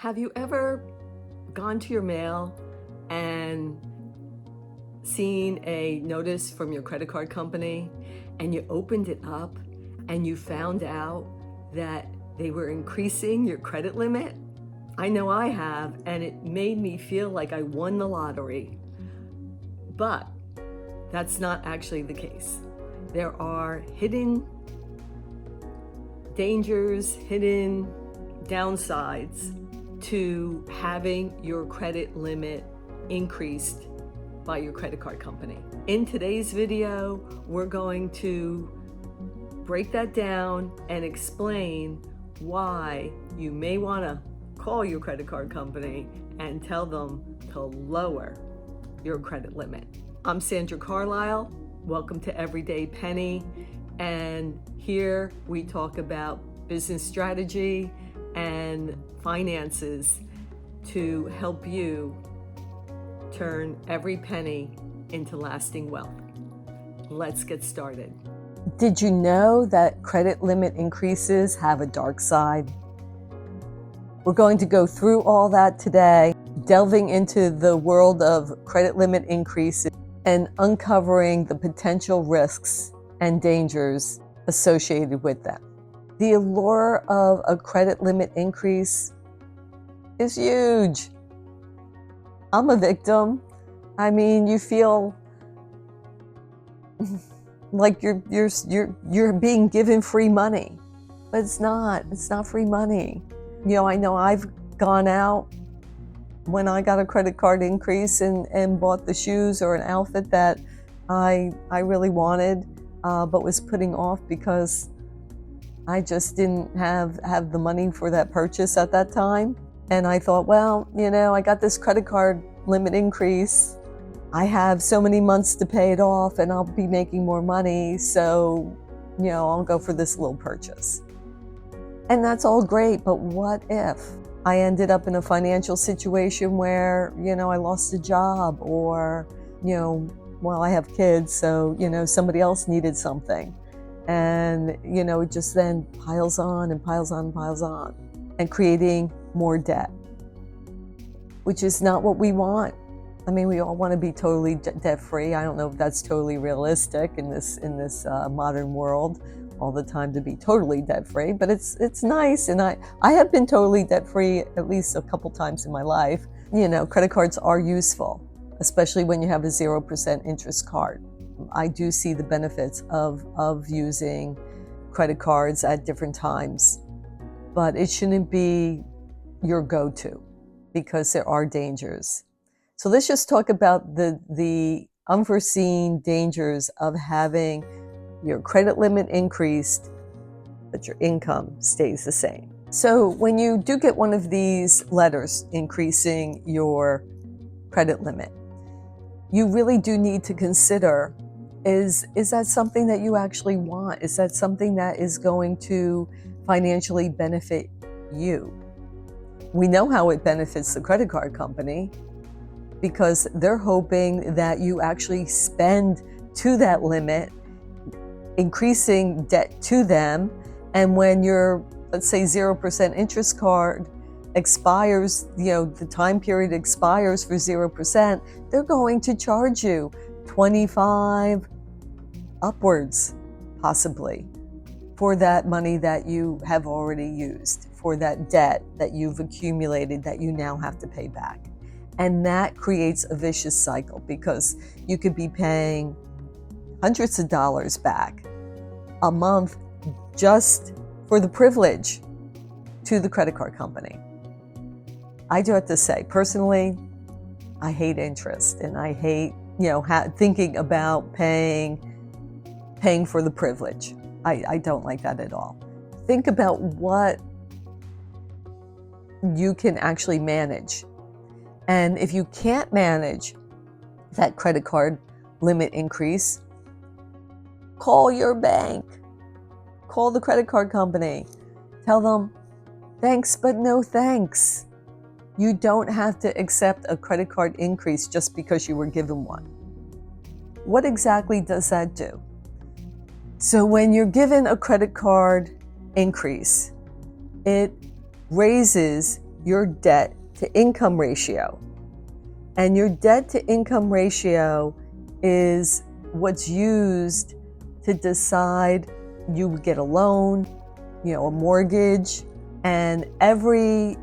Have you ever gone to your mail and seen a notice from your credit card company and you opened it up and you found out that they were increasing your credit limit? I know I have, and it made me feel like I won the lottery. But that's not actually the case. There are hidden dangers, hidden downsides to having your credit limit increased by your credit card company. In today's video, we're going to break that down and explain why you may want to call your credit card company and tell them to lower your credit limit. I'm Sandra Carlisle. Welcome to Everyday Penny. And here we talk about business strategy and finances to help you turn every penny into lasting wealth. Let's get started. Did you know that credit limit increases have a dark side? We're going to go through all that today, delving into the world of credit limit increases and uncovering the potential risks and dangers associated with them. The allure of a credit limit increase is huge. I'm a victim. I mean, you feel like you're being given free money, but it's not free money. You know I've gone out when I got a credit card increase and bought the shoes or an outfit that I really wanted, but was putting off because I just didn't have the money for that purchase at that time. And I thought, well, I got this credit card limit increase. I have so many months to pay it off and I'll be making more money. So, I'll go for this little purchase. And that's all great, but what if I ended up in a financial situation where, I lost a job or, I have kids, so, somebody else needed something. And, it just then piles on and piles on and piles on and creating more debt, which is not what we want. I mean, we all want to be totally debt-free. I don't know if that's totally realistic in this modern world all the time to be totally debt-free, but it's nice. And I have been totally debt-free at least a couple times in my life. Credit cards are useful, especially when you have a 0% interest card. I do see the benefits of using credit cards at different times, but it shouldn't be your go-to because there are dangers. So let's just talk about the unforeseen dangers of having your credit limit increased, but your income stays the same. So when you do get one of these letters increasing your credit limit, you really do need to consider, is that something that you actually want? Is that something that is going to financially benefit you? We know how it benefits the credit card company because they're hoping that you actually spend to that limit, increasing debt to them. And when your, let's say, 0% interest card expires, the time period expires for 0%, they're going to charge you 25 upwards, possibly, for that money that you have already used, for that debt that you've accumulated that you now have to pay back. And that creates a vicious cycle because you could be paying hundreds of dollars back a month just for the privilege to the credit card company. I do have to say, personally, I hate interest and I hate, thinking about paying for the privilege. I don't like that at all. Think about what you can actually manage. And if you can't manage that credit card limit increase, call your bank. Call the credit card company. Tell them, thanks, but no thanks. You don't have to accept a credit card increase just because you were given one. What exactly does that do? So when you're given a credit card increase, it raises your debt to income ratio. And your debt to income ratio is what's used to decide you would get a loan, a mortgage, and every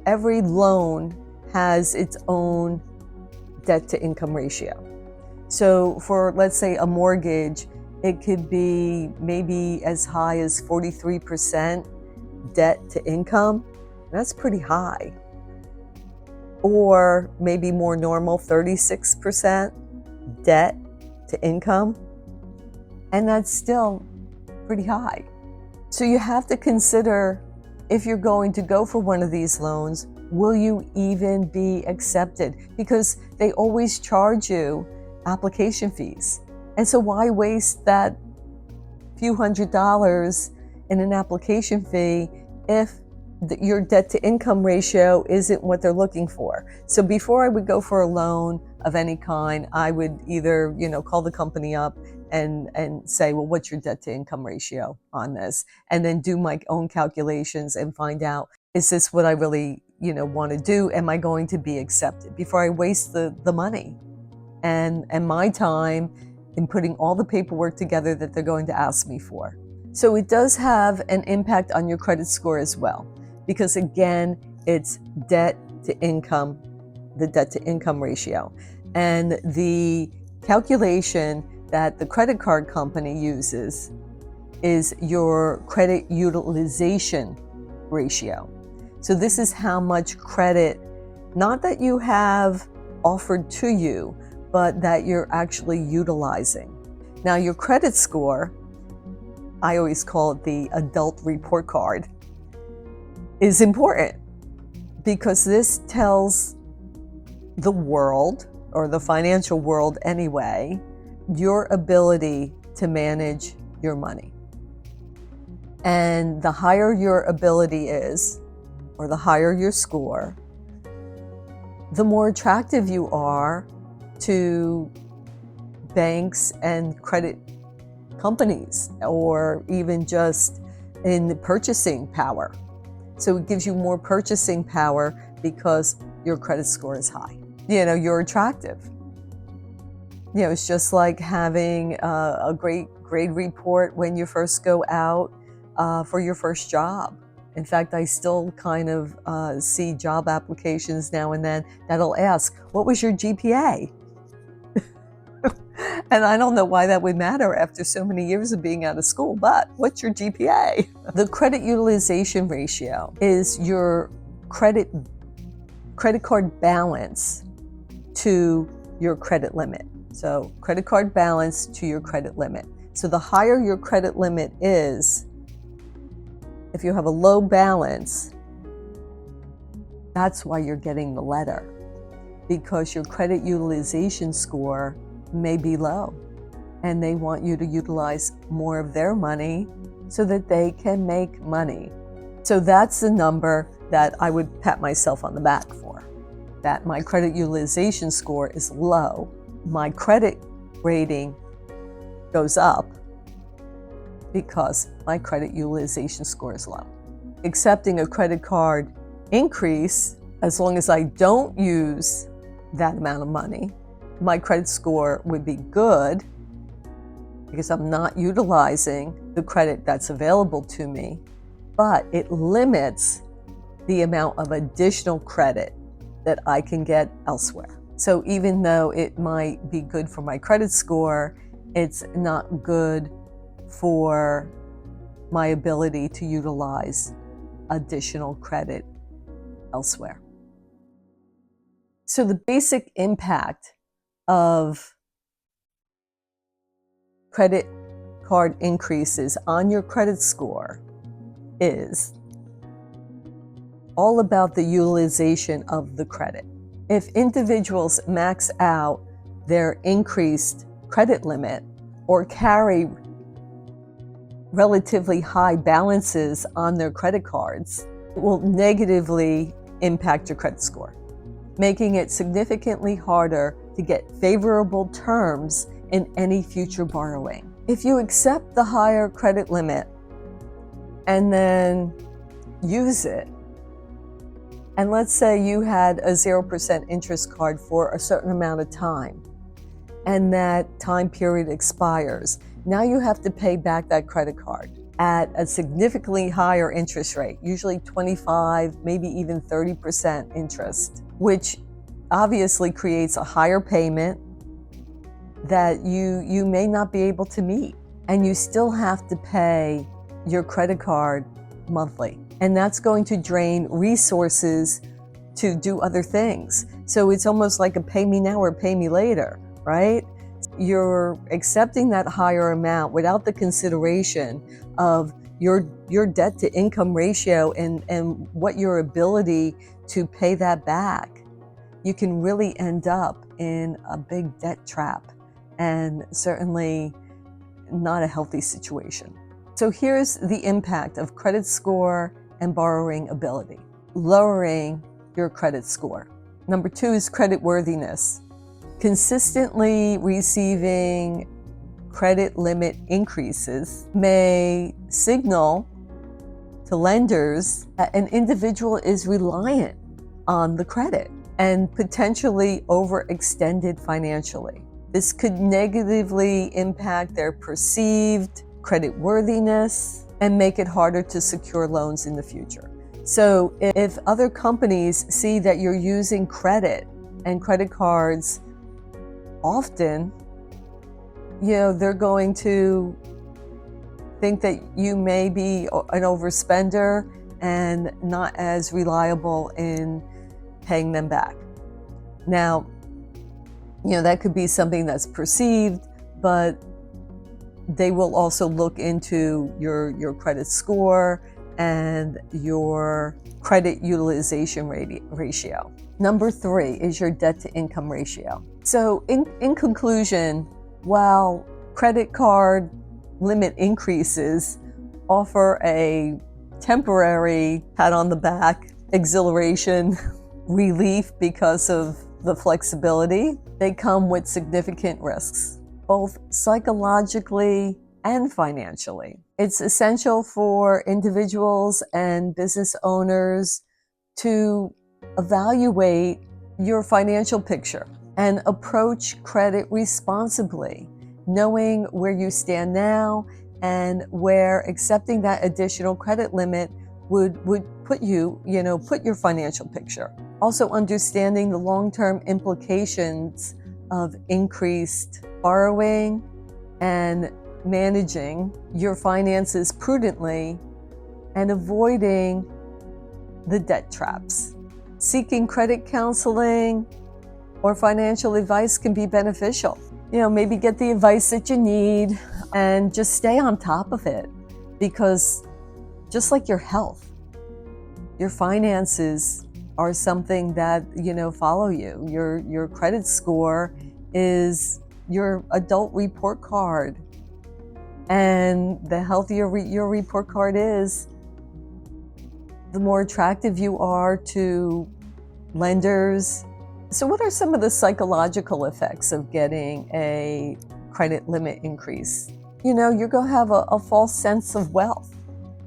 loan has its own debt to income ratio. So for, let's say, a mortgage, it could be maybe as high as 43% debt to income. That's pretty high. Or maybe more normal, 36% debt to income. And that's still pretty high. So you have to consider, if you're going to go for one of these loans, will you even be accepted? Because they always charge you application fees. And so why waste that few $100s in an application fee if your debt to income ratio isn't what they're looking for? So before I would go for a loan of any kind, I would either, call the company up and say, well, what's your debt to income ratio on this? And then do my own calculations and find out, is this what I really, want to do? Am I going to be accepted? Before I waste the money and my time in putting all the paperwork together that they're going to ask me for. So it does have an impact on your credit score as well, because again, it's debt to income, the debt to income ratio. And the calculation that the credit card company uses is your credit utilization ratio. So this is how much credit, not that you have offered to you, but that you're actually utilizing. Now, your credit score, I always call it the adult report card, is important because this tells the world, or the financial world anyway, your ability to manage your money. And the higher your ability is, or the higher your score, the more attractive you are to banks and credit companies, or even just in the purchasing power. So it gives you more purchasing power because your credit score is high. You're attractive. It's just like having a great grade report when you first go out for your first job. In fact, I still kind of see job applications now and then that'll ask, what was your GPA? And I don't know why that would matter after so many years of being out of school, but what's your GPA? The credit utilization ratio is your credit card balance to your credit limit. So credit card balance to your credit limit. So the higher your credit limit is, if you have a low balance, that's why you're getting the letter, because your credit utilization score may be low and they want you to utilize more of their money so that they can make money. So that's the number that I would pat myself on the back for, that my credit utilization score is low. My credit rating goes up because my credit utilization score is low. Accepting a credit card increase, as long as I don't use that amount of money, my credit score would be good because I'm not utilizing the credit that's available to me, but it limits the amount of additional credit that I can get elsewhere. So even though it might be good for my credit score, it's not good for my ability to utilize additional credit elsewhere. So the basic impact of credit card increases on your credit score is all about the utilization of the credit. If individuals max out their increased credit limit or carry relatively high balances on their credit cards, it will negatively impact your credit score, making it significantly harder to get favorable terms in any future borrowing. If you accept the higher credit limit and then use it, And let's say you had a 0% interest card for a certain amount of time, and that time period expires. Now you have to pay back that credit card at a significantly higher interest rate, usually 25, maybe even 30% interest, which obviously creates a higher payment that you may not be able to meet. And you still have to pay your credit card monthly. And that's going to drain resources to do other things. So it's almost like a pay me now or pay me later, right? You're accepting that higher amount without the consideration of your debt to income ratio and what your ability to pay that back. You can really end up in a big debt trap, and certainly not a healthy situation. So here's the impact of credit score and borrowing ability. Lowering your credit score. Number 2 is credit worthiness. Consistently receiving credit limit increases may signal to lenders that an individual is reliant on the credit and potentially overextended financially. This could negatively impact their perceived credit worthiness and make it harder to secure loans in the future. So if other companies see that you're using credit and credit cards often, they're going to think that you may be an overspender and not as reliable in paying them back. Now, that could be something that's perceived, but they will also look into your credit score and your credit utilization ratio. Number 3 is your debt to income ratio. So in conclusion, while credit card limit increases offer a temporary pat on the back, exhilaration, relief because of the flexibility, they come with significant risks, both psychologically and financially. It's essential for individuals and business owners to evaluate your financial picture and approach credit responsibly, knowing where you stand now and where accepting that additional credit limit would put you, put your financial picture. Also understanding the long-term implications of increased borrowing and managing your finances prudently and avoiding the debt traps. Seeking credit counseling or financial advice can be beneficial. Maybe get the advice that you need and just stay on top of it, because just like your health, your finances are something that, follow you. Your credit score is your adult report card. And the healthier your report card is, the more attractive you are to lenders. So what are some of the psychological effects of getting a credit limit increase? You're going to have a false sense of wealth.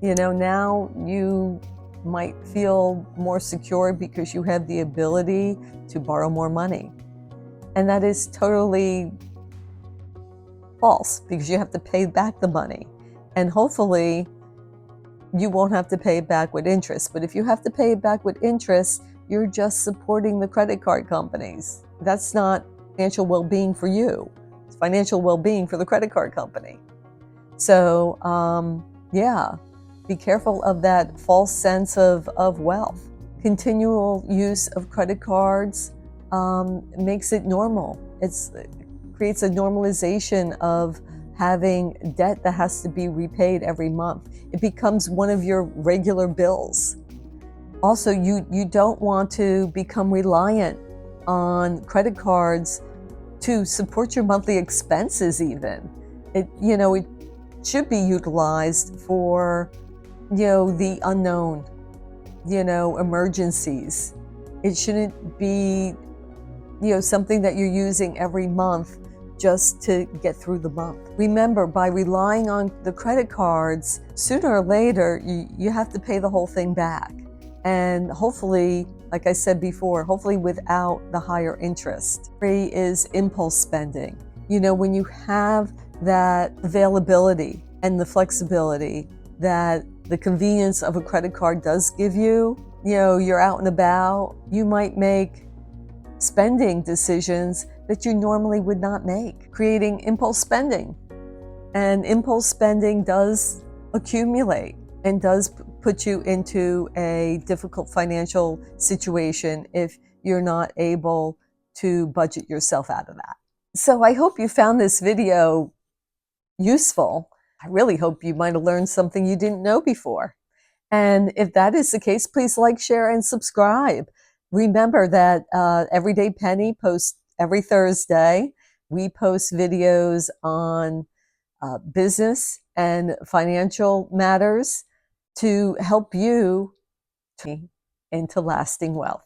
Now you might feel more secure because you have the ability to borrow more money. And that is totally false, because you have to pay back the money. And hopefully you won't have to pay it back with interest. But if you have to pay it back with interest, you're just supporting the credit card companies. That's not financial well-being for you. It's financial well-being for the credit card company. So, be careful of that false sense of wealth. Continual use of credit cards makes it normal. It creates a normalization of having debt that has to be repaid every month. It becomes one of your regular bills. Also, you don't want to become reliant on credit cards to support your monthly expenses even. It should be utilized for, the unknown, emergencies. It shouldn't be, something that you're using every month just to get through the month. Remember, by relying on the credit cards, sooner or later, you have to pay the whole thing back. and hopefully, like I said before, hopefully without the higher interest. Three is impulse spending. You know, when you have that availability and the flexibility that the convenience of a credit card does give you, you know, you're out and about, you might make spending decisions that you normally would not make, creating impulse spending. And impulse spending does accumulate and does put you into a difficult financial situation if you're not able to budget yourself out of that. So I hope you found this video useful. I really hope you might have learned something you didn't know before. And if that is the case, please like, share, and subscribe. Remember that Everyday Penny posts every Thursday. We post videos on business and financial matters to help you into lasting wealth.